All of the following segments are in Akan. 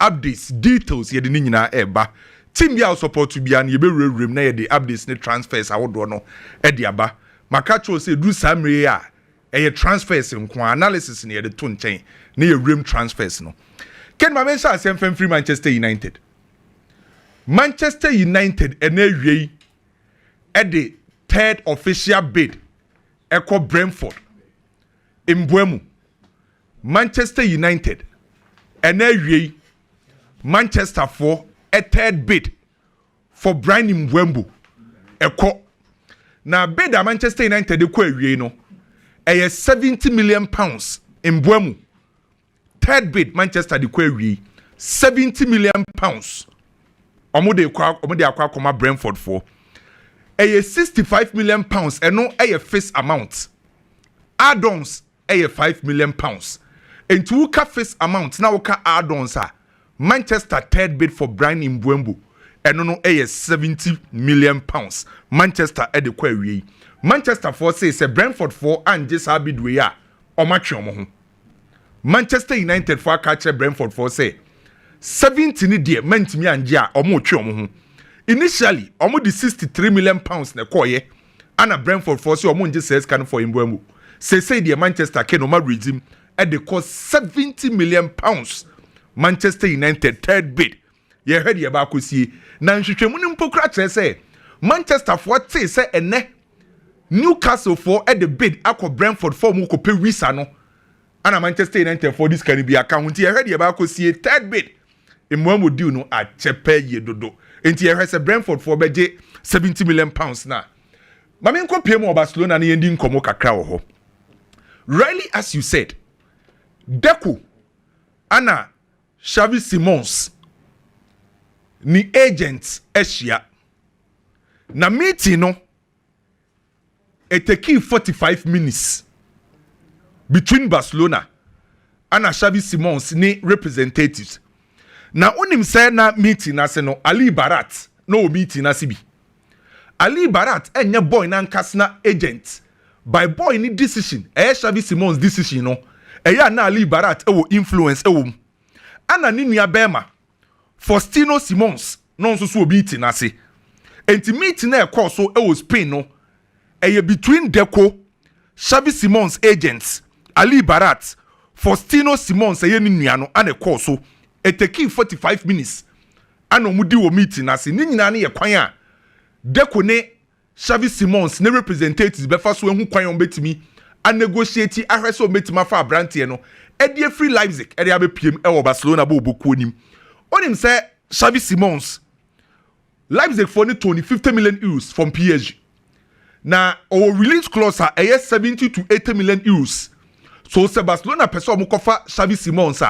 updates details ye de ni nyina eba team bia support bia na ye be rewrem na ye de updates ne transfers awodo no e de aba maka cho say du samre a eye transfers nko analysis ne ye de to nchen na ye rem transfers no ken ma mention asem from free Manchester United ena wie e de third official bid eko Brentford Mbeumo Manchester United ena wie Manchester for a third bid for Brian Mbeumo eko na bid a Manchester United eko awie no 70 million pounds Mbeumo third bid Manchester eko awie 70 million pounds omode akwa koma Brentford for 65 million pounds eno face amount add-ons 5 million pounds and to ka face amount na ka add-ons Manchester third bid for Brian Mbeumo eno no 70 million pounds Manchester e de kwa wie Manchester for say Brentford for and just bid we a omatwe omo ho Manchester United for catch Brentford for say 70 ni de mantimi anje a omo twe omo ho initially omo di 63 million pounds na koye ana Brentford for say omo nje says can for Mbeumo say the Manchester can no ma redeem at the cost 70 million pounds Manchester United third bid ye heard ye ba kosie na nhwehwemu ni mpokra kire say Manchester for say ene Newcastle for at the bid akọ Brentford for mu ko pe visa no ana Manchester United for this can be account ye heard ye ba kosie third bid Mbeumo deal no a chepe ye dodo enti ye heard say Brentford for beje 70 million pounds na mame nko pie mu Barcelona na yendi nkomo kakra wo ho really as you said Deco ana Xavi Simons ni agents Asia na meeting no it take 45 minutes between Barcelona ana Xavi Simons ni representatives na onim say na meeting na se no Ali Barat no meeting na sibi Ali Barat enye boy na nkasna agent by boy ni decision Xavi Simons decision no na Ali Barat ewo influence ewo ana ni nua bema Faustino Simons no nso so obi ti na se enti meeting na ekọ so ewo Spain no between Deco Xavi Simons agents Ali Barat Faustino Simons ni nua no ana ekọ so it take 45 minutes ana omudi wo meeting na se ni nyina na ye kwan a Deco ne Xavi Simons ne representatives befa so ehu kwan on betimi a negotiate ahwese o betima fa brantie no e die free Leipzig e dia be piem e wo Barcelona bo oboku onim onim say Xavi Simons Leipzig for 50 million euros from PSG na our release clause a 70 to 80 million euros so say Barcelona person mo kofa Xavi Simons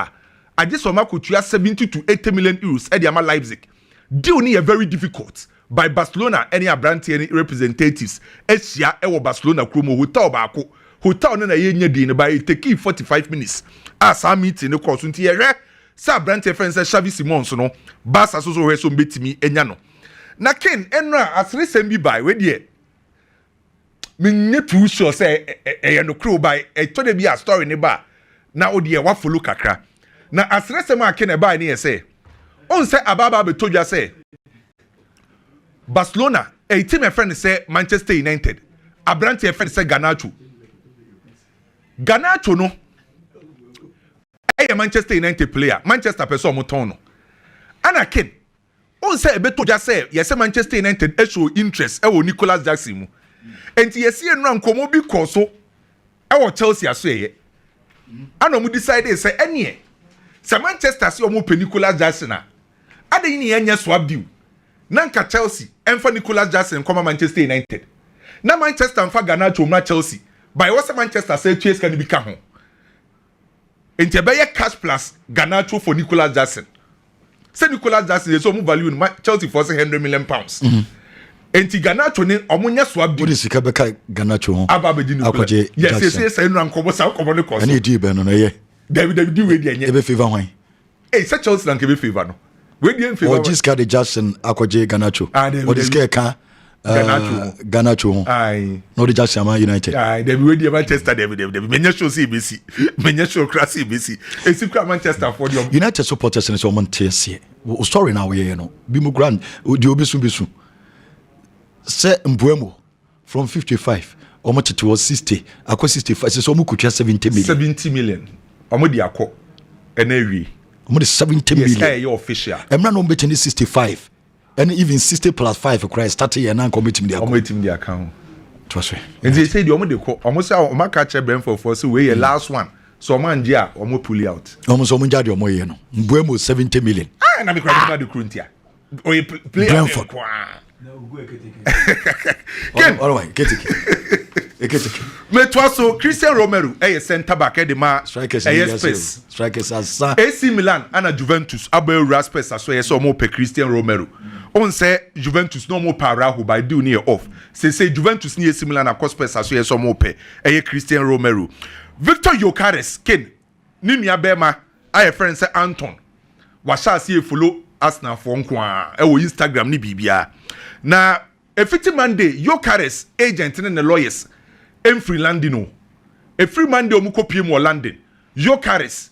aje so makotua 70 to 80 million euros e dia ma Leipzig deal ni very difficult by Barcelona any brantie any representatives Asia e wo Barcelona kromo hotel baako hotel no na ye nya di ne by take 45 minutes as a meeting no course nti ye hwe sa brantie friends Xavi Simons no Barca so hwe so betimi enya no na ken enra asre sem bi by we de me nye too sure say e no kro by e to de bi a story ne ba na o de wa follow kakra na asre sem a ken e by ne ye say on say ababa be todwa say Barcelona a team a friend say Manchester United abranti a friend say Garnacho no a Manchester United player Manchester person mo ton no ana ken on say beto just say yes Manchester United show interest e wo Nicolas Jackson mu enti yes e no ankomo bi koso e wo Chelsea aso ye ana mo decide say ene say Manchester say o mo pe Nicolas Jackson a ade ni enya swap deal nanka Chelsea enfa Nicolas Jackson koma Manchester United na Manchester enfa Garnacho na Chelsea by what Manchester say Chelsea can become ho enti be ye cash plus Garnacho for Nicolas Jackson say Nicolas Jackson so mo value no Chelsea for 100 million pounds enti Garnacho ne omunya swap di sika be kai Garnacho ho aba be di Nicolas yes say no ankobo sa kobo ne cost ani di be no ye David di we di enye e be favor hwan say Chelsea nan ke be favor no we di en favor o jiska de Jackson akwaje Garnacho o jiska ka Garnacho. Aye. No, the just United. Aye, they will be Manchester. They many show CBC, many show class CBC. It's Manchester for the United supporters and so on. Sorry now, you know. Bimu Grand, the Obisu. Say Mbeumo from 55. How much it was 60? I cost 65. So we could 70 million. 70 million. Omodi akọ. Enewi. Omodi 70 million. Yes, your official. I'm not betting 65. And even 60 plus 5 Christ starting and now committing the account. Committing the account. Trust me. And they say the omodi ko. Almost say o catch Brentford for so we last one. So man dia omo pull out. Almost omo jadi omo ye no. Mbeumo 70 million. Ah, na me credit the Cruntia. O play Brentford. All right, get it. Metwaso Christian Romero center back the ma space strikers as AC Milan and Juventus abel space as so more per Christian Romero on say Juventus no more para who by do near off say Juventus near AC Milan across space as so more per Christian Romero Victor Gyokeres ken ni nua bema aye friend say Anton wa sha see follow Arsenal for nkwa Instagram ni bibia na efiti Monday Gyokeres agent and the lawyers free Landino. A free man de omukopie mo London. Gyokeres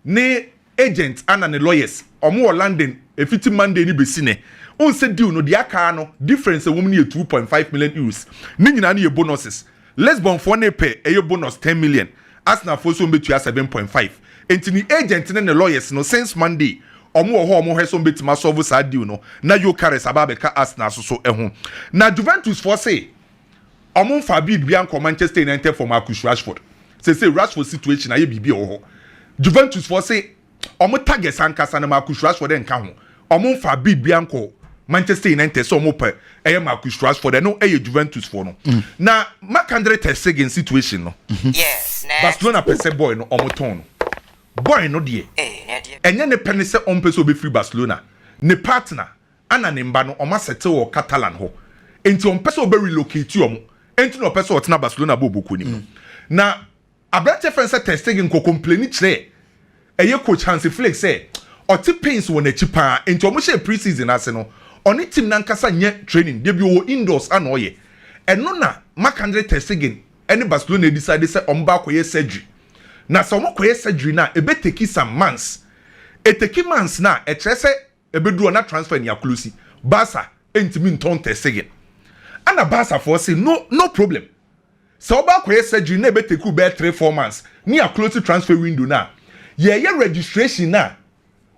ne agent and the lawyers omo London a 50 Monday ni besine. On said deal no the aka no difference a woman 2.5 million euros. Ni nyina na bonuses. Lesbon for ne pay a bonus 10 million. Arsenal for so betu 7.5. Enti ni agent and the lawyers no since Monday omo ho omo heso betima solve sa deal no. Na Gyokeres ababeka Arsenal so ehun. Na Juventus for say Amon Fabid Bianco Manchester United for Marcus Rashford. Say Rashford situation aye bibi ho. Juventus for say omo target sankasa na Marcus Rashford enka ho. Amon Fabid Bianco Manchester United so omo pe Marcus Rashford no Juventus for no. Na Marc-Andre Ter Stegen situation no. Yes. Barcelona pese boy no omo ton no. Boy no die. Enye ne pene se on pese obe free Barcelona. Ne partner ana ne mba no omo settle wo Catalan ho. Enti on pese obe relocate omo. Enti no person otna Barcelona boboku ni na abrante friend say Ter Stegen ko complain kire eye coach Hansi Flick say oti pains won achi pa enti omo share pre-season ase no oni team nankasa nye training dey bi wo indoors ana oye eno na Marc-Andre Ter Stegen eni Barcelona decide say omba akoye surgery na so omo koye surgery na ebe take some months take months na e kire say ebe duro na transfer ni aklusi Barca enti mi nton Ter Stegen ana Barca for say no problem. So oba koye surgery na be take be 3-4 months. Ni a close transfer window na. Ye registration na.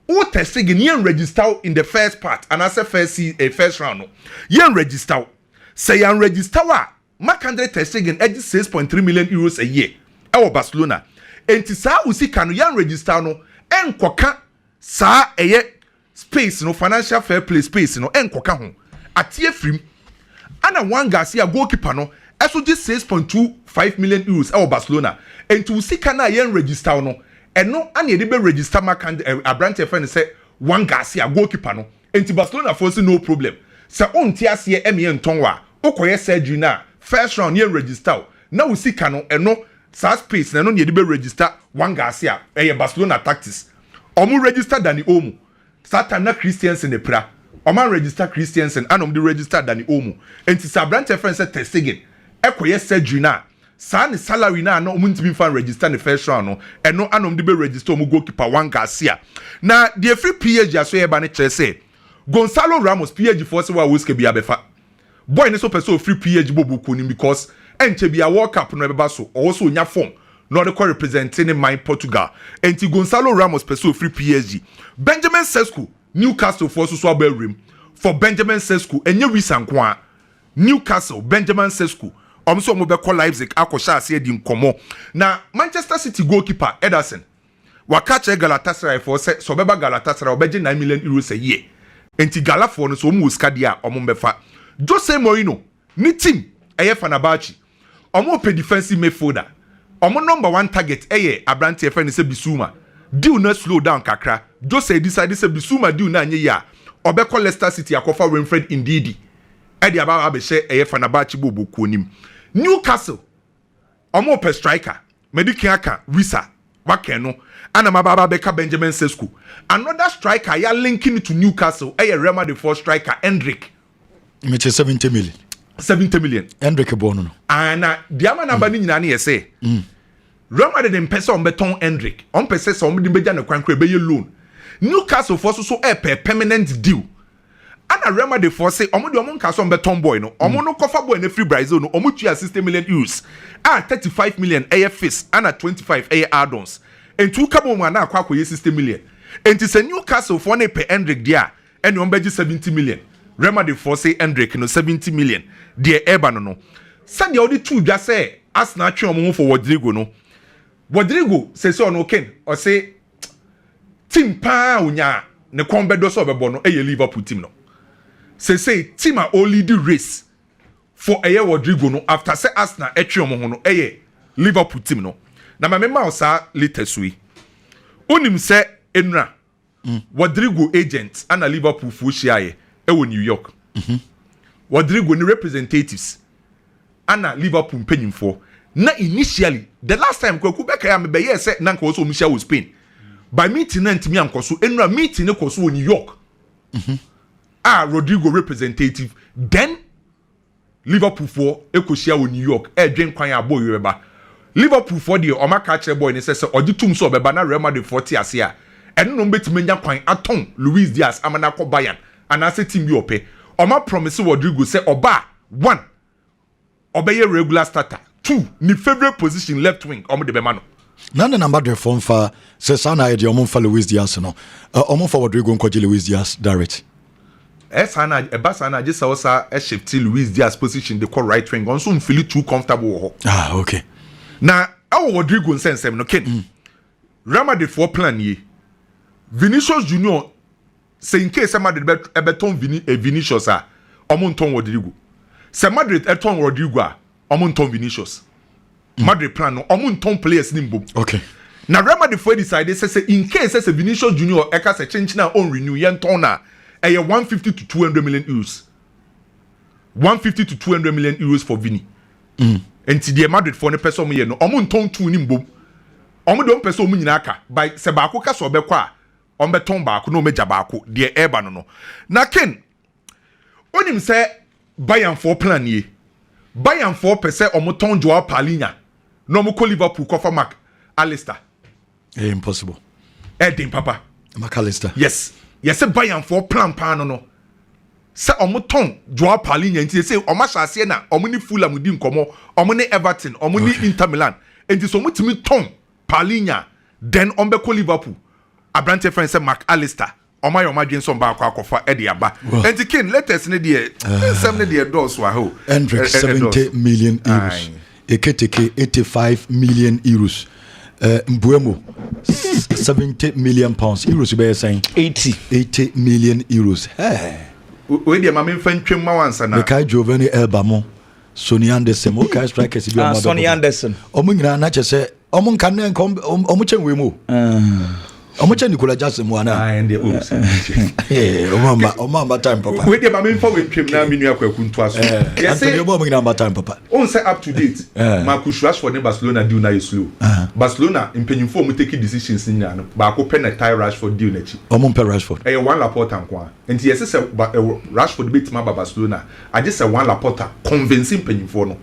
O Ter Stegen ye register in the first part and as a first round no. Ye register. Say yan register wa Marc-Andre Ter Stegen edge 6.3 million euros a year. E Barcelona. Enti sa usika no yan register no enkoka sa eye space no financial fair play space no enkoka ho. Atie frim ana one Garcia goalkeeper no eso just 6.25 million euros e Barcelona enti usika na yen register no eno ana ye be register Marc-Andre Abrante friend say one Garcia goalkeeper no enti Barcelona for say no problem say onti ase e me nton wa okoye surgery na first round yen register na usika no eno sa space na no ye be register one Garcia e Barcelona tactics omu register Dani Olmo satan na Christiansen ne pra Oman register Christiansen anom de register Dani Olmo. Enti Sabrante friend say Ter Stegen ekoye surgery na sa ne salary na no omuntimi fan register the first round no eno anom de be register omu goalkeeper one Garcia. Na the free PSG aso ye ba ne kire say Gonzalo Ramos PSG for say wa woske bia befa. Boy ne so person free PSG bobuku ni because enche bia World Cup no beba so also nya form no de ko representing my Portugal. Enti Gonzalo Ramos person free PSG. Benjamin Sesko Newcastle for so rim for Benjamin Sesko enye recent kwa Newcastle Benjamin Sesko omso mo be call Leipzig akosha ase di nkomo na Manchester City goalkeeper Ederson wakache Galatasaray for say so beba Galatasaray obeje 9 million euros a year enti Gala for no so mo skadia ombefa Jose Mourinho ni team eye Fenerbahce omo pe defensive midfielder omo number 1 target eye Abrante friend say Bissouma deal no slow down kakra Jose decided say Bissouma deal na nye ya obekọ Leicester City akofa Winfred Ndidi e dia ba be she eye Fenerbahce boboku nim Newcastle omo pe striker Medikin aka Wisa waken no ana mababa beka Benjamin Sesko another striker ya linking to Newcastle eye Real Madrid for striker Hendrick which is 70 million 70 million. Hendrick Bono. And the amount of money you say, Real Madrid in person on beton Hendrick, on person somebody be done a crank be loan. Newcastle for so a permanent deal. And a Real Madrid for say, Omo di Omo Newcastle on beton boy no, Omo no cover boy in a free Brazil no, Omo 60 million euros, 35 million AFS, and 25 add-ons. And 2 cabo man na kwa 60 million. And it's a Newcastle for ne pay Hendrick dia, and you 70 million. Real Madrid for say Hendrick no 70 million. Dear Ebano no. Said the only two just say as natural move for Rodrigo no. Rodrigo says so no Ken or say team pa unya ne kombedo so bebono e Liverpool team no. Say team a only the race for a Rodrigo no after say Arsenal etwe mo ho no e Liverpool team no. Na ma memma osa latest we. Onim say enra Rodrigo agent and a Liverpool fu hia e wo New York. Rodrigo ni representatives ana Liverpool penning for na initially the last time Kwaku Beka ya me ye say na nka so Michel was Spain by meeting na ntimi ankoso enra meeting ne koso New York Rodrigo representative then Liverpool for ekoshia wo New York dwen kwan abo yeba Liverpool for the omaka chere boy ne say ogitum so beba na Real Madrid 40 ase a eno no betimi nya kwan aton Luis Diaz amana ko Bayern anase team bi ope Oma promise Rodrigo say Oba 1 obey regular starter 2 ni favorite position left wing omo de be mano na the number the form for say sana e de omo fa Luis Diaz no omo for Rodrigo nkoje Luis Diaz direct sana e ba sana je say osa e shift Luis Diaz position the right wing on so feel too comfortable ho okay na awo Rodrigo nsensem no ken Real Madrid for plan ye Vinicius Junior say in case Madrid beton Vinicius a omonton Rodrigo say Madrid eton Rodrigo a omonton Vinicius Madrid plan no omonton players nimbo okay na Real Madrid for decide say in case say Vinicius Junior eka say change na on renew yenton na 150 to 200 million euros 150 to 200 million euros for Vini enti the Madrid for ne person ye no omonton two nimbo omo don person mu nyina aka by se ba ko ka so be kwa on beton baako no meja baako de eba no na ken onim say Bayern for plan ye Bayern for pese omoton Joao Palhinha no mo ko Liverpool ko for Mac Alistair impossible Edin papa McAllister yes say Bayern for plan pa no say omoton Joao Palhinha nti say omahase na omuni Fulham di nkomo omuni Everton omuni Inter Milan nti so mutimi ton Palhinha then ombeko Liverpool Abrante friend say McAllister Omayo Madwinson ba akwa akofa e de aba enti kin latest ne de sem ne de doors wa ho Hendrick 70 million euros Eketeke 85 million euros Mbeumo 70 million pounds euros be saying 80 million euros we de ma me fan twem ma wansa na Kai Giovanni Elbamo Sonny Anderson okay strikers bi o Sonny Anderson omo nyina na che se omo nkan na omo chen we mu omocha Nicola Jackson mu ana and the oops mama time papa we dey ma me for we twem na menu akwaku nto aso yes say you bomb na time papa on say up to date Marcus Rashford ne Barcelona deal na slow Barcelona impenyimfo mu take decisions nya no ba ko pen na tie Rashford deal na chi omo pen Rashford one Laporta nko enti yes say Rashford betima ba Barcelona I just say one Laporta convincing impenyimfo no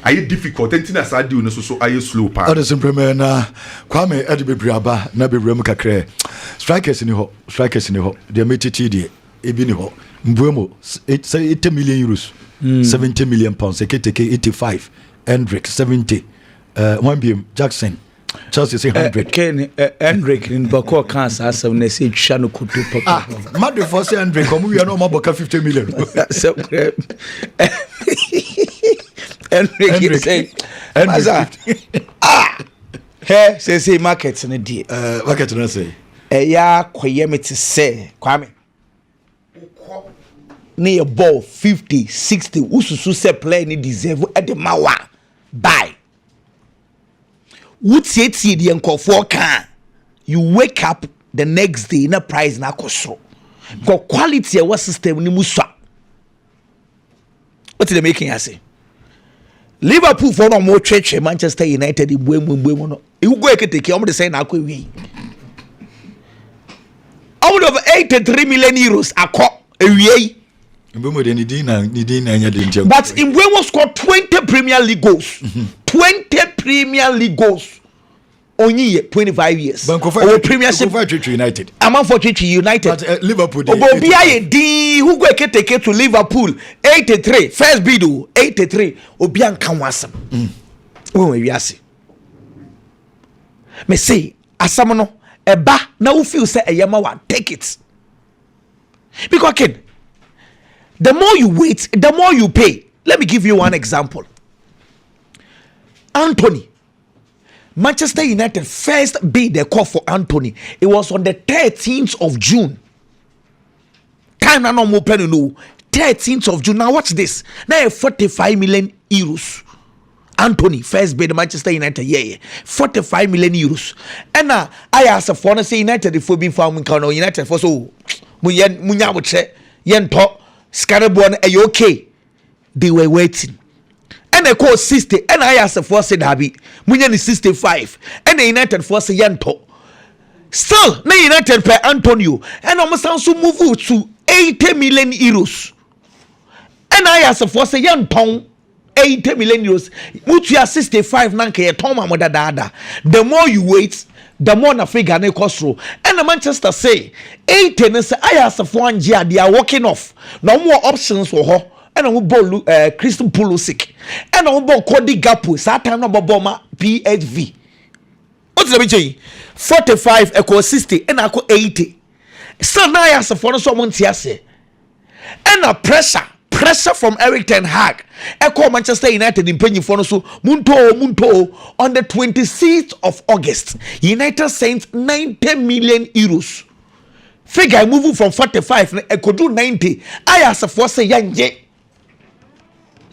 are you difficult entina sa deal no so are you slow pa other simple man na Kwame Edibebriaba na bebrem kakra strikers ni ho de metiti de ebi ni ho Mbeumo 80 million euros 70 million pounds Eketeke 85 Hendrick 70 Mbeumo Jackson Chelsea say 100 Ken Hendrick in Bako cancer asem na say twa no kutu papa Madrid for say Hendrick come we are no more 50 million so Hendrick say hey say market ne die market no say ya koye meti say Kwame ne ball 50 60 ususu say play ni deserve e de mawa buy wotie die nkofo kan you wake up the next day na price na koso go quality e wa system ni muswa what they making I say Liverpool for no more church Manchester United Mbeumo no you go Eketeke omo dey say na akwa wi out of 83 million euros akọ ewie Mbeumo de Nidina anya de ntia. But Mbeumo scored 20 Premier League goals. 20 Premier League goals. Only 25 years. Our Premiership United. Among for United. But Liverpool. Obia di who go take to Liverpool 83 first bid 83 Obian Kanwasam. Oh we asi. Me say asamono eba na who feel say eyama wa take it. Because again, the more you wait, the more you pay. Let me give you one example. Anthony, Manchester United first bid the call for Anthony. It was on the 13th of June. Time na no more penny no. 13th of June. Now watch this. Now 45 million euros. Anthony first bid Manchester United. Yeah. 45 million euros. And I asked for to say United if we been found in United for so munya would say yen talk Scarabon are okay? They were waiting. And I call 60. And I asked for said Habi. Munyan is 65. And the United for say yen talk. Still, na United per Antonio. And almost also move to 80 million euros. And I asked for say yen talk 80 million euros. Mutuya 65 nanke ye toma moda dada. The more you wait, the more na figure na cost through. And the Manchester say 80 na say I asked for one year they are working off. No more options for her. And I will ball Christian Pulisic. And I will ball Cody Gakpo. Satan no ball ma PHV. What's the BJ? 45 equal 60 and I 80. So now I ask for someone to say. And a pressure from Eric Ten Hag. Echo Manchester United in penny for so Munto on the 26th of August. United sent 90 million euros. Figure moving from 45 I could do 90. I asked for say young.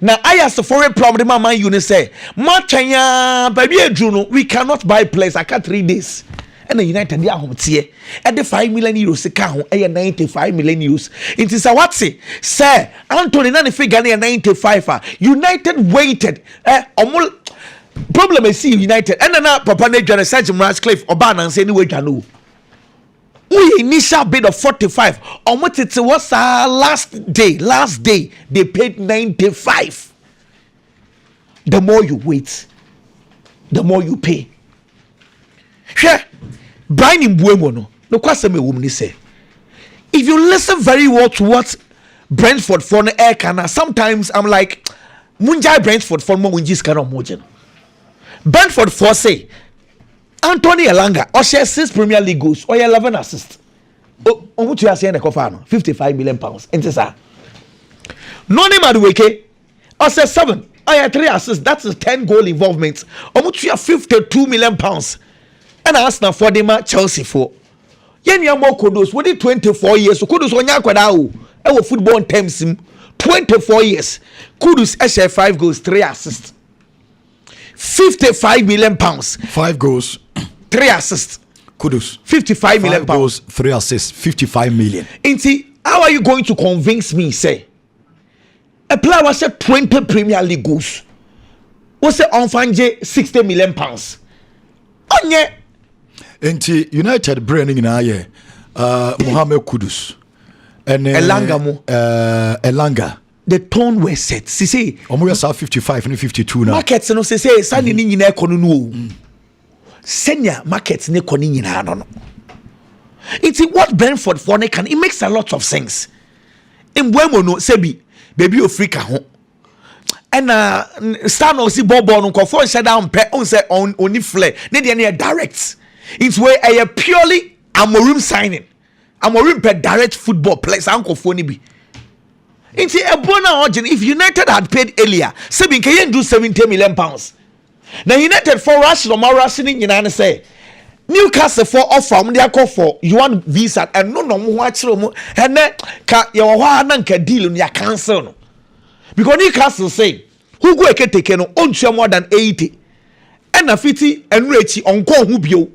Now I asked for a problem. My man, say, Machanya, baby, Juno, we cannot buy players. I can't 3 days. And the United, they are home tier. At the 5 million euros, account, 95 million euros. It is a what say, sir, Anthony, none figure 95. United waited. Problem is, see United. And then Papa Nature, Sergeant Ratcliffe, Obama, and say, anyway, Janu. We initial bid of 45. On what it was last day they paid 95. The more you wait, the more you pay. Sure, Brian Mbeumo no question me woman say. If you listen very well to what Brentford for the air can, sometimes I'm like Munjai Brentford for more winjis can mojen. Brentford for say Anthony Elanga or share 6 Premier League goals or 11 assists. Oh, what you are saying? 55 million pounds. Enter sir. Noni Madueke or say 7. I had 3 assists. That's a 10 goal involvement. Or what you are 52 million pounds. And I asked now for them Chelsea for. Yen ya more Kudos. What did 24 years? So Kudos on Yakwadao. Our football terms 24 years. Kudos share 5 goals, 3 assists. 55 million pounds. 5 goals. 3 assists. Kudos. 55 million goals, 3 assists, 55 million. Inti, how are you going to convince me, say? A player was said 20 Premier League goals. Was it on Fanje 60 million pounds? Onye. Inti United branding in aye. Mohamed Kudus. And Elanga mo. Elanga. The tone was set. See, say. Omo 55 and 52 now. Markets no say sani ni nyina ekono no. Senior markets ne koni nyina no. It's what Brentford for ne can. It makes a lot of sense. Mbeumo no sebi baby Africa ho. And star no si bobo no ko for shut down pe on say on oni flare. Ne dey na direct. It's where a purely Amorim signing. Amorim per direct football players anko for ni bi. It's a bona origin. If United had paid earlier, Sabin can do 70 million pounds. Now United for rational rushing in say Newcastle for offer they call for you want visa and no watch room and then your deal on your cancel. Because Newcastle say who go take on more than 80 and a 50 and rich on call who bio.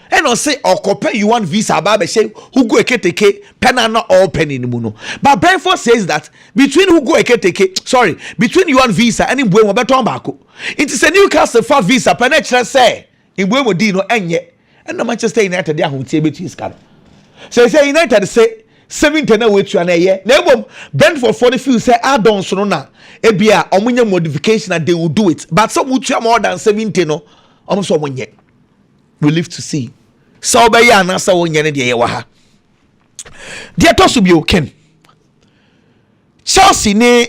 And I say, or compare you want visa, Baba say, who go take penana or penny muno. But Brentford says that between who go between you want visa and in Mbeumo better bako. It is a Newcastle for visa, penetra say, in Mbeumo dino enye. And the Manchester United, they are who say between his car. So say United say, 70 na wetu na ye na ebom Brentford for the feel say add-ons no na ebia omunye modification and they will do it but some mutu more than 70 no so omunye we live to see so obey anasa wonye ne de ye wa ha de to so bi oken Chelsea ne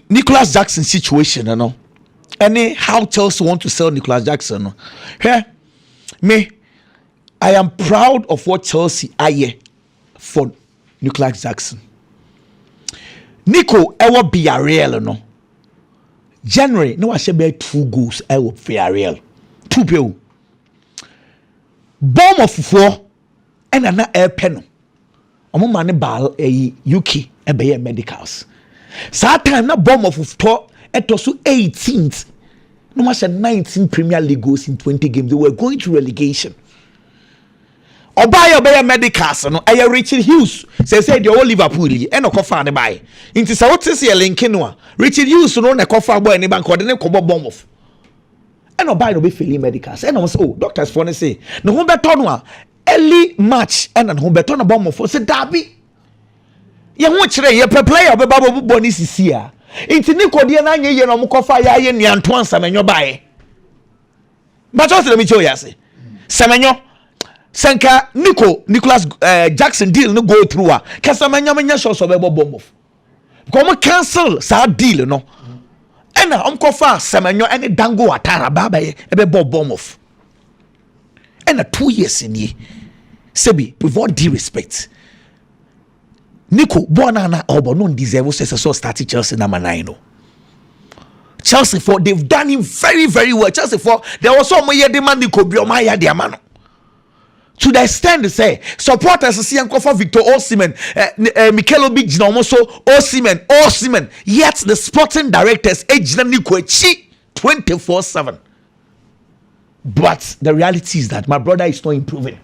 Nicholas Jackson situation no any how Chelsea want to sell Nicholas Jackson no here me I am proud of what Chelsea are for Nicholas Jackson. Nico ever be a real no. January no I should be 2 goals I will be a real 2 people. Bomb of 4 and another air pen. Omo mane ball UK e be medicals. Sa time na bomb of 4 etosu 18th. No match 19 Premier League goals in 20 games. They were going to relegation. Obaya medicals no Richard Hughes say the whole Liverpool e no kofa ne buy inti sa what say link no Richard Hughes no na kofa boy ne bank or ne kobo bomb off e no buy no be feeling medicals e no say oh doctors for ne say no ho beto no early match e na ho beto na bomb off say dabi ye ho kire ye player be babo bubo ni sisi a inti Nico de na anye ye no mo kofa ya ye nuanto ansa menyo buy but what let me show you say semenyo Senka Nicholas Jackson deal no go through a kasamanya shows of a bomb off. Come cancel sa deal no. And kofa semenyo any dango atara baba e be bomb off. And 2 years in ye. Sebi with all due respect. Nico Bonana Obo non deserve so start Chelsea number 9 no. Chelsea for they've done him very very well. Chelsea for there was some year demand Nico Biomaya diamano. To the extent they say supporters see for Victor Osimhen, Mikel Obi almost so Osimhen. Yet the sporting directors age Nico 24/7. But the reality is that my brother is not improving.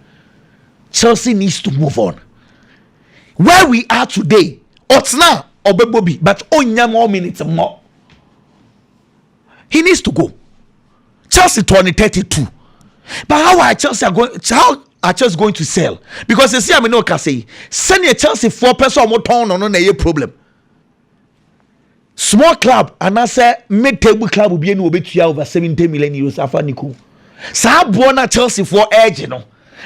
Chelsea needs to move on. Where we are today, Otna Obebobi, but onya more minutes more. He needs to go. Chelsea 2032. But how are Chelsea going to sell? Because you see, I mean, no can say send your Chelsea 4 person more town on a problem. Small club and I say mid-table club will be able to over 70 million euros after Nico. Sabona Chelsea for edge, you know.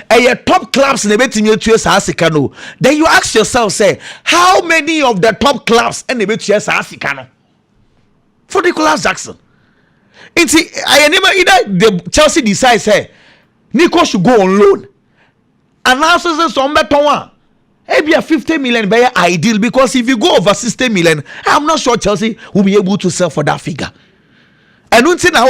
And your top clubs in the betting you to Sasikano. Then you ask yourself, say, how many of the top clubs in the betting Sasikano? For Nicholas Jackson. It's I never either the Chelsea decides hey Nico should go on loan. And now says some better one. Maybe a 50 million be ideal because if you go over 60 million, I'm not sure Chelsea will be able to sell for that figure. And don't say now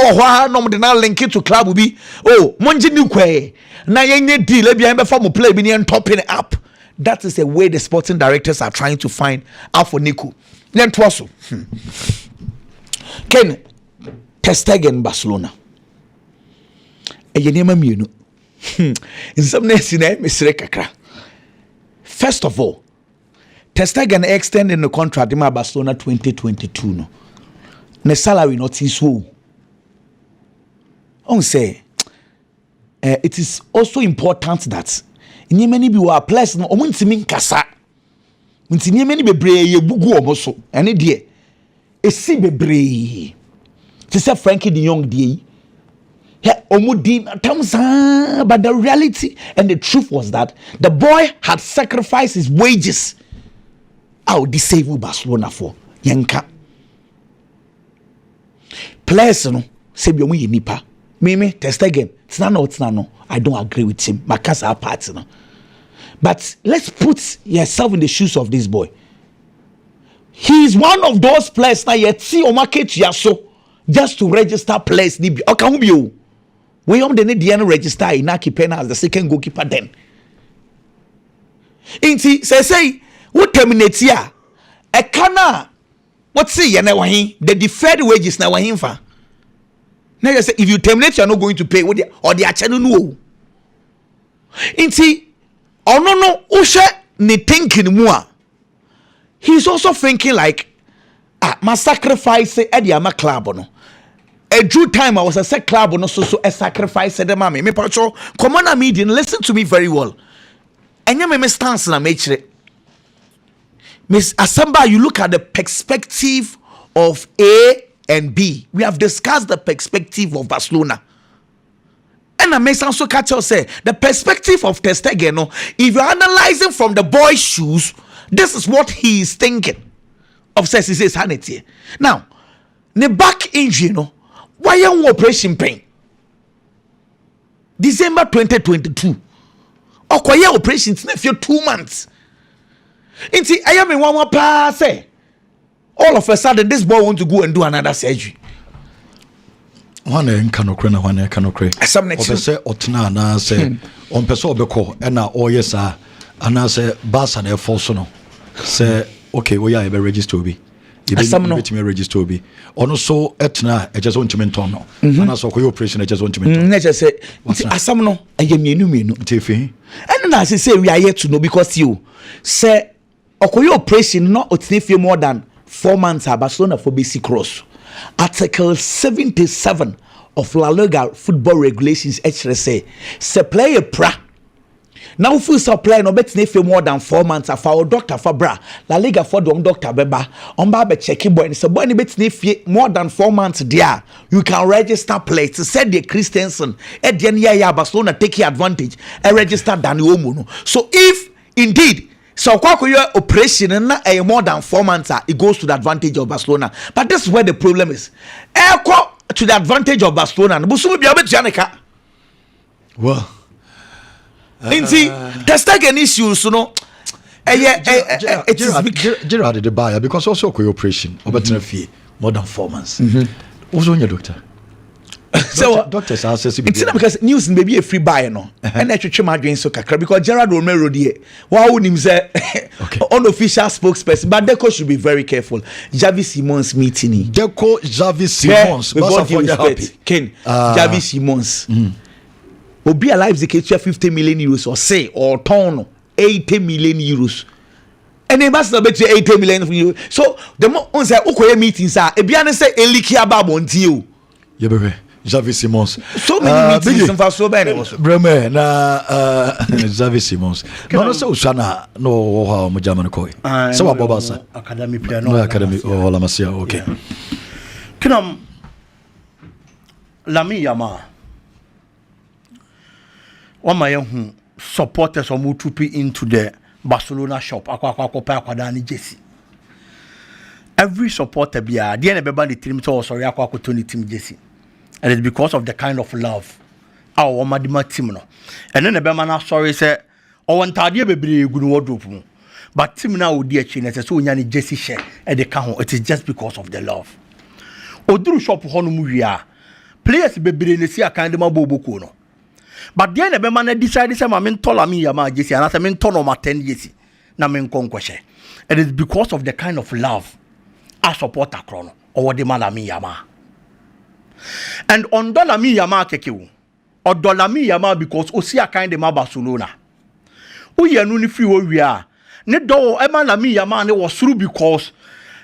no now link it to club will be monji new kwe. Na yenye deal be am for play be topping up. That is the way the sporting directors are trying to find out for Nico. Then twaso. Ken Ter Stegen Barcelona. Eyenema mienu. In some names in Mr. Kakra. First of all, Ter Stegen extended the contract in Barcelona 2022 no. The salary not so. I say it is also important that in many be were players no omuntimi nkasa. Ntini many bebre ye bugu omoso. Ene de esi bebre. To say Frankie de Jong die. But the reality and the truth was that the boy had sacrificed his wages. I'll disable Barcelona for Yanka. Players no say be omu nipa. Me Ter Stegen. It's not. I don't agree with him. Because our partner. But let's put yourself in the shoes of this boy. He is one of those players now yet see o market yaso. Just to register players nibi okan bi o we am the need register Inaki Pena as the second goalkeeper then inti say what terminate here e kana what say ye na wahin the deferred wages na wahin fa na you say if you terminate you are not going to pay or the achano no inti ono no uhwe ne thinking mu a he's also thinking like my sacrifice at the ama club no. A due time I was a set club no so a sacrifice at the mommy. Me pacho come on media listen to me very well. me stance na mechire. Miss Asamba, you look at the perspective of A and B. We have discussed the perspective of Barcelona. And I may also catch us say the perspective of Ter Stegen, no, if you're analyzing from the boy's shoes, this is what he is thinking of says sanity. Now, the back injury, no, why you operation pain? December 2022. Okoye operation for 2 months. Inti I am in one pass. All of a sudden, this boy want to go and do another surgery. One cannot cry, one cannot cry. Some next say Otna na say on person beko and now oh yes sir and I say Bass and Air Force no say okay we are a register be. Some no me register be. Ono so etna I just want to menton no. And so ko operation I just want to menton. Let's say asam no ayemienu Tefi. And as I say we are yet to know because you say okoyo operation no otinefie more than 4 months at Barcelona for basic cross. Article 77 of La Liga football regulations actually say player pra now full supply no bet nefe more than 4 months for our doctor for bra La Liga for the doctor beba on ba be check boy and so boy bet nefe more than 4 months there you can register players to said the Christensen at the end Barcelona take advantage and register Dani Omo. So if indeed so your operation and more than 4 months it goes to the advantage of Barcelona. But this is where the problem is. To the advantage of Barcelona. Well, Ter Stegen issues, you know. Gerard the buyer because also operation more than 4 months. Who's on your doctor? So doctors are saying it's because news may be a free buy no and actually my dream so kakra because Gerard Romero there wow him say unofficial spokesperson but Deco should be very careful. Xavi Simons meeting Deco Xavi Simons Ken Xavi Simons obi alive the case 50 million euros or say or ton 80 million euros and they must not bet 80 million euros. So the more on say okoye meetings are e bia ne say eliki ababo nti o ye bebe Xavi Simons. So many meetings for so many. Breme na Xavi Simons. No so Usana no how mo German koi. So wa Bobasa. Academy player no academy oh la masia okay. Kinam Lami Yama. Wama yehu supporters omu tupi into the Barcelona shop akwa ni jersey. Every supporter bia dey na beba the team so sorry akwa Tony team jersey. And it's because of the kind of love our Madima team no. And then the Bemana sorry say want idea be good wardrobe. But team now would dear chin so nyani Jesse share at the count. It is just because of the love. Oduru shop honu muya. Players be ne see a kind of maboboko no. But then the Bemana decided say my tola me yama Jesse and I say men tono ma 10 Jesse. Na men konkweshe. It is because of the kind of love I support a chrono or the man me yama. And on Dolami Yama Kekiu or Dolami Yama because Osia kind of Barcelona. We are nuni free where we are. Ne do Emma Lami Yama ne was through because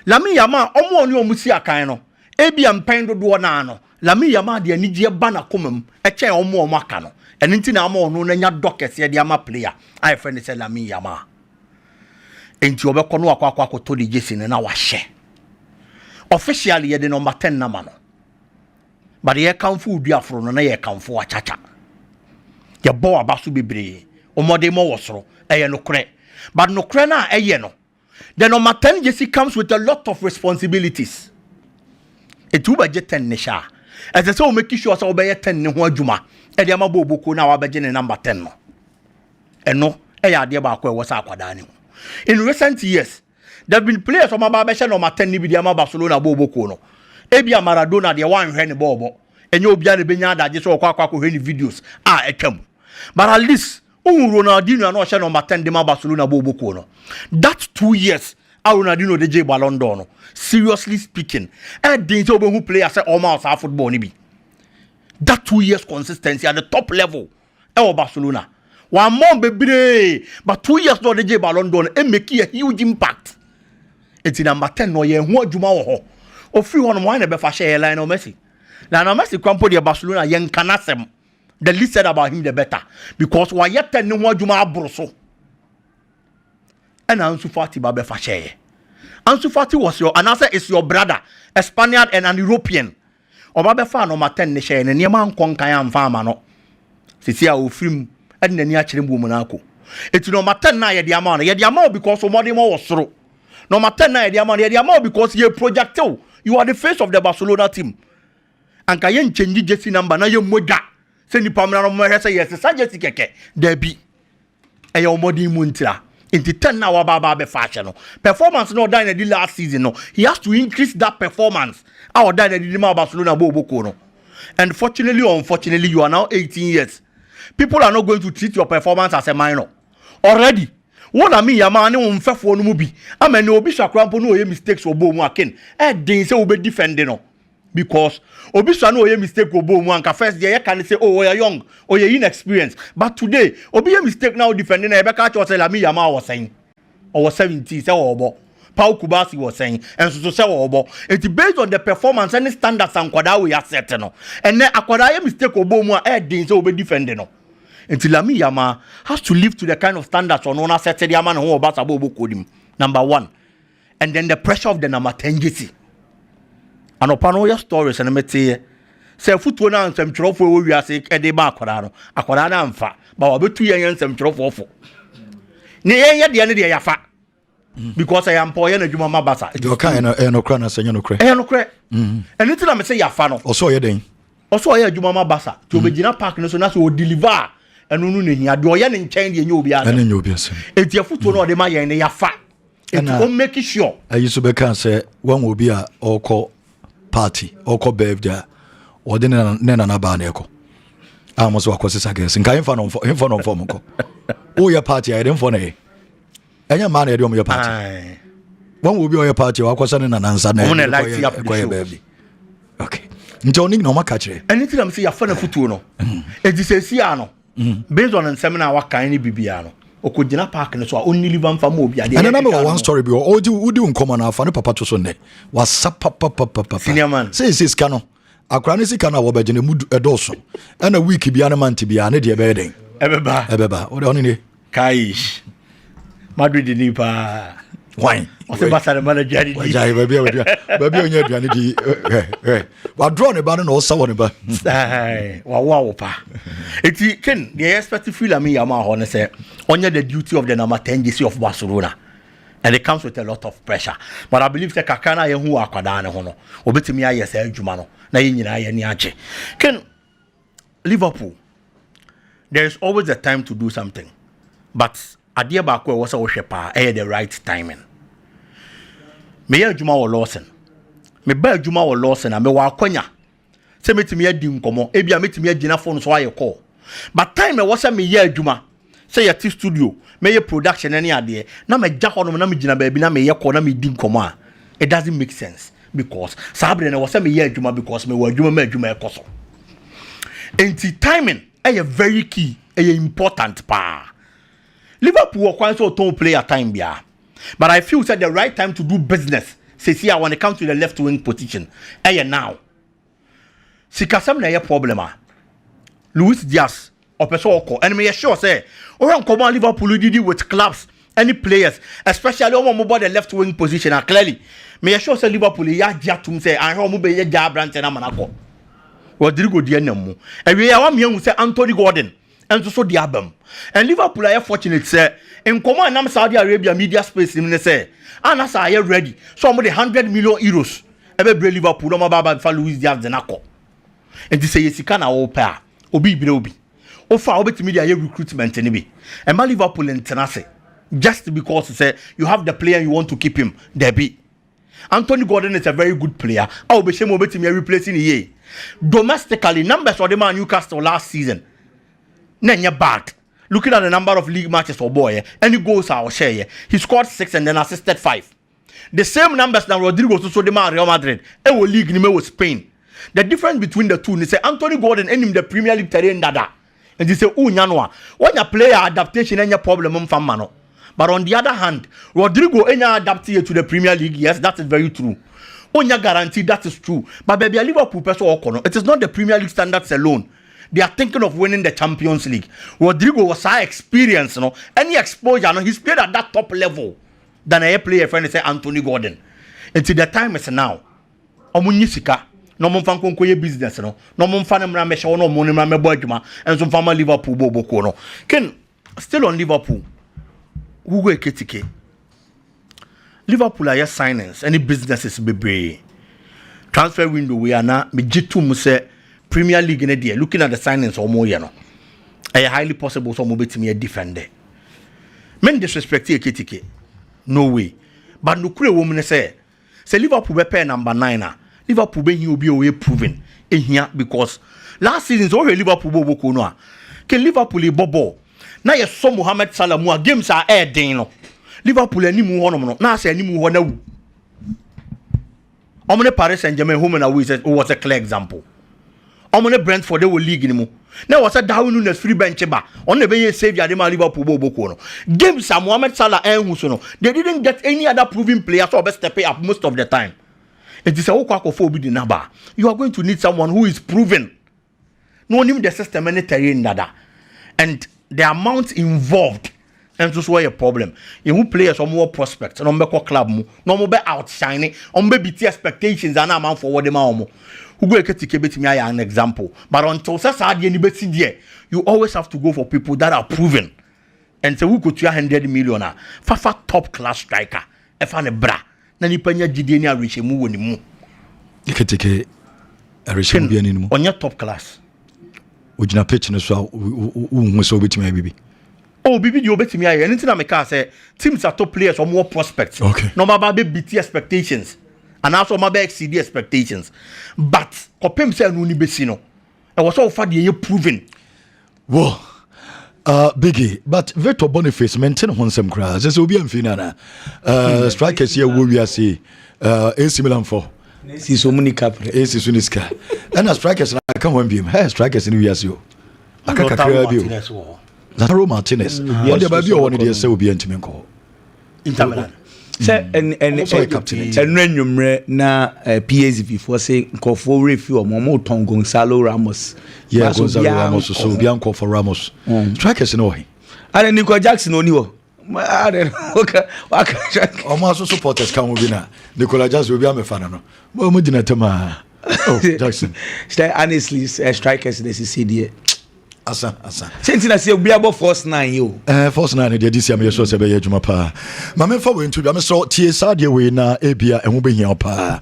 Lami Yama omo ni omusia kaino. Ebi ampendo do nano. Lami Yama de anije bana komem eche omo maka no. And nti na amo no nya Gyokeres ye de ama player. I friend say Lami Yama. Enti obekọ no akwa to di Jesse na wa hye. Officially ye de number 10 na ma no. But ye come food dia fro no na ye come for achacha. Ye bo abaso bebre. Omode mo wosoro eye no kre. But no kre na eye no. The number 10 Jesse comes with a lot of responsibilities. It will be 10 nisha. As I say, make sure say obey 10 ne ho adwuma. E de ma boboko na wa beje ne number 10 no. Eno e ya de ba akwa wo sa akwada ne. In recent years, there have been players from Ababesha number 10 ni bi de ma Barcelona boboko no. Ebia Maradona de wan hwe ne bobo enye obia ne benya adaje so kwa hwe ne videos etwam but at least Ronaldinho na o hye number 10 de ma Barcelona boboko no that 2 years Ronaldinho de je Ballon d'Or no seriously speaking dey say obehu player say all ma sa football ni bi that 2 years consistency at the top level Barcelona one more bebre but 2 years no de je Ballon d'Or e make a huge impact it's number 10 no ye hu adwuma wo ho o free one mo na be fa share Lionel Messi. Lionel Messi kwampo de Barcelona yen kanasem. The least said about him the better because why yet no adwuma abro so. and Ansu Fati ba be fa share. Ansu Fati was your and answer is your brother, a Spaniard and an European. Oba be fa number 10 ne share ne niam kon kan am fa ma no. Sisi a ofrim and ne ni a kire mu na ko. Eti number 10 na ye de ama no, ye de ama because somebody more was soro. Number 10 na ye de ama because ye projecto. You are the face of the Barcelona team. And can you change jersey number na ye moda. Say ni pamna no mo hwese yes sa jersey keke. There be. E ye omodi mu ntira. Into 10 now about fashion. No. Performance no done in the last season. No. He has to increase that performance. Our done in the Barcelona Boboko. No. And fortunately or unfortunately, you are now 18 years. People are not going to treat your performance as a minor. Already. What I mean, Yamani on fair for no movie. I mean, no Bisha Crampo no mistakes or Bomo again. They say will be defending. No. Because Obisha no mistake or Bomo and first day can say, oh, you're young or you're inexperienced. But today, Obi a mistake now defending Rebecca or Lami Yama was saying, or was 70, so Paul Kubasi was saying, and so say, it's based on the performance and the standards and Kwada we are certain. And then Akwada mistake or Bomo adding so be defending. Until Lami Yama has to live to the kind of standards on one asset Yaman who about Abobo Kodim. Number one. And then the pressure of the number 10 GC. And upon all your stories, and I may say, football now and some trophy we are saying, Eddie Bacorano, Aquarana and fat, but I'll be 2 years and some trophy. Nay, at the end of the Yafa. Because I am poor and Juma Bassa. Your kind of no crana, and no crack. And no crack. And little I say Yafano. Or so you're doing. Also, I Juma Bassa to Begina Park, and so now will deliver. And no, do I in change in your beard? And in your beard. It's your football or the Maya and Yafa. And I won't make it sure. I used to be can say one will be a or call party or call birthday or then Nana Baneko. I almost walk was a guess and came for form. Oh, your party, I didn't for a. And your man, your party. One will be on your party or was an answer. Baby. Okay. Joining no catch. Anything I'm saying, a fun of Futuno. It is a Siano. Based on a seminar, what kind of Bibiano. Or could dinner park and so only live on for Mobia. And I remember one story before all you do in common our funny papa to Sunday was papa. Senior man says his cano. A cranisi cana will be in a mood a dorsum and a week be an man to be an idiot bedding. Ebeba, what on it? Kaish Madrid in Nipa. Wine. What's the matter, manager? Baby, on your journey. Well, drawn about an old someone about. Wow, pa. It can the expect to feel me, Yama, honestly, on the duty of the number 10 GC of Barcelona. And it comes with a lot of pressure. But I believe the Kakana who are Kadana Hono, or better me, I say, Jumano, Nayin, Can Liverpool, there is always a time to do something. But Adia Bakwe was a worshiper, the right timing. Me ya Juma or Lawson. Me ba Juma or Lawson and me wa konya. Say me to me di nkomo. Ebia me to me gina phone so I call. But time me was me ya Juma. Say ya T studio, me ya production any ade. Na me ja hono na me gina baby na me ya call na me di nkomo. It doesn't make sense because sabre na was me ya Juma because me wa Juma me Juma ekoso. Enti timing is very key, is important pa. Liverpool quite so don't play a time bia. But I feel that the right time to do business, say here when it comes to the left wing position, now. Sikasam na ye problema. Luis Diaz or Pesoko, and me sure say, or come on Liverpool did with clubs, any players, especially on mobile the left wing position. And clearly, me sure say Liverpool ya jatum say I hope be ya Jabrant and Amanako. Rodrigo Dienemu. And we are one say Anthony Gordon. And so the album. And Liverpool are fortunate, say, in command nam Saudi Arabia media space in say, and as I am ready, some of the 100 million euros. Every Liverpool, no baba for Luis Diaz Zenako. And this say Yesikana or pair, Obi Brobi. Or for Obit media recruitment anyway. And my Liverpool in Tenase. Just because say you have the player you want to keep him, there be. Anthony Gordon is a very good player. I'll be shame over to me replacing the domestically, numbers for the man Newcastle last season. Nenya bad. Looking at the number of league matches for boy, any goals our share. He scored 6 and then assisted 5. The same numbers that Rodrigo so the man Real Madrid. Ewo league ni with Spain. The difference between the two, they say Anthony Gordon and him the Premier League terrain dada. And they say, oh nyanwa, when you player adaptation and your problem from mano. But on the other hand, Rodrigo any adapted to the Premier League, yes, that is very true. Onya guarantee that is true. But baby Liverpool person okono. It is not the Premier League standards alone. they are thinking of winning the Champions League. Rodrigo was our experience, any exposure, he's played at that top level than a player friend say Anthony Gordon. Until the time is now. Omunyisika, no mon fan konkoye business, no mon fan mra me show no money mra me boy and some farmer Liverpool boboko no. Ken still on Liverpool. Who go eketike? Liverpool are your signings, any businesses be transfer window we are now me jitu say Premier League in a day looking at the signings or more highly possible some will be to me a defender. Men disrespect eketike. No way. But no kure woman say Liverpool be pay number 9 Liverpool be he will be away proven in here because last season so Liverpool boboko no ke Liverpool e bobo na ye so Mohamed Salah mu games are air den no Liverpool animu ho no na say animu ho na wu omne Paris Saint-Germain home na we was a clear example omne Brentford they will league ni mu na was a down no free bench ba on the be save ya dem Liverpool boboko no games are Mohamed Salah and so no they didn't get any other proven player so be step up most of the time. It is a obi di naba. You are going to need someone who is proven. No name the system any terrain nada. And the amount involved and just why a problem. You who players or more prospects no make club mu no more be outshining on be BT expectations and amount for what them mo. Who go eketike betimi aya an example. But until such a dey beti there, you always have to go for people that are proven. And so who could 100 million fafa top class striker. Efa ne bra. Na nipa nya gide ni ariche mu woni mu eketeke ariche mu biani mu onya top class ojina pitch no so hu so betimi bibi bibi di obetimi aye anything na make say teams are top players or more prospects okay. No ma be BT expectations and also ma be exceed expectations but kopem say no ni besi no e was all for the proven whoa Biggie, but Victor Boniface maintain honsem cry. Just will be na strikers here will we see AC Milan for. See so many capre. AC Suniska. And strikers I come one beam. Hey, strikers in we see you. Akaka bio. Lautaro Martinez. What the baby one dey say will be ntimi nko. Inter Milan. Say and captain. Numre na PSV for say nkofo refi o mo ton Gonzalo Ramos. Yeah, Gonzalo Ramos so Bianco for Ramos. Strikers no he. And Nico Jackson oni wo. Okay. Almost supporters can be na. Nicola Jackson will be am fan no. Mo dina tema. Oh, Jackson. Honestly, strikers this is there. Asa. Sentina say obi abo force 9 yo. Force 9 dey this year me so say be adwuma pa. Ma me fa we ntu me so tie sa de we na ebia e ho be hia pa.